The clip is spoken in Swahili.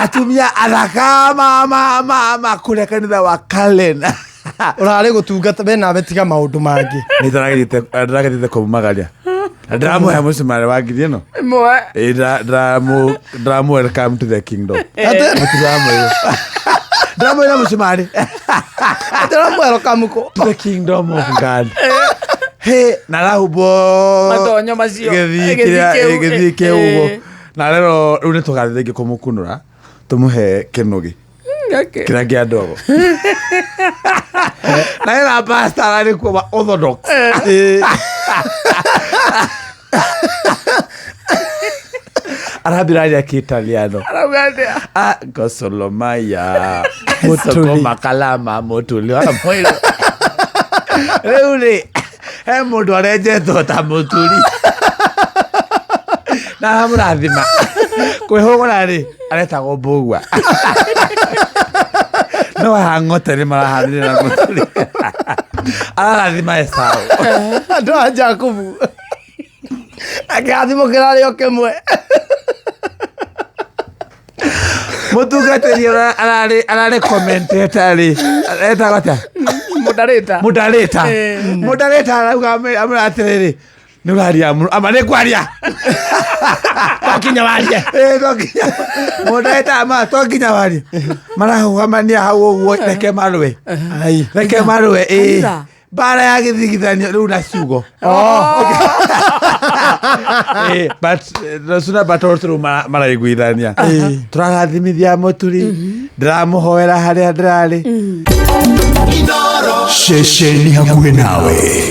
atumia athaka mama kule kanitha wa Kalen urare gutungata bena betiga maundu mangi nitaragerite kumagaria ndamu ya musimare wa ngiri no mwe ndamu welcome to the kingdom ndamu ya musimare ndamu welcome to the kingdom of God. He narahubo matonyo macio githike ugo na rero uri tugathingi kumukunura tumuhe kinugi kira gia ndogo na ina pastor ari kwa orthodox arabiraria kiitaliano araugatia gosolomaya mutuli makalama mutuli wa moiro reuli he mundu arejetwo ta mutuli na murathima kwihugura ri aretagwo mbugua no hangote ni marahanire na mutuli arathima Esau ndo Jacobu akathimo kirari okemwe mutungatiri arare commentator etagota mudareta arauga amuratiriri nuraria amane kwaria tokinya waria tokinya mudareta ama tokinya waria marahugamania hau uguo reke marwe bara ya githigithanio riu na ciugo but rasuna batortru maraiguithania turagathimithia muturi ndiramuhoera haria ndirari shesheni hakuhe nawe.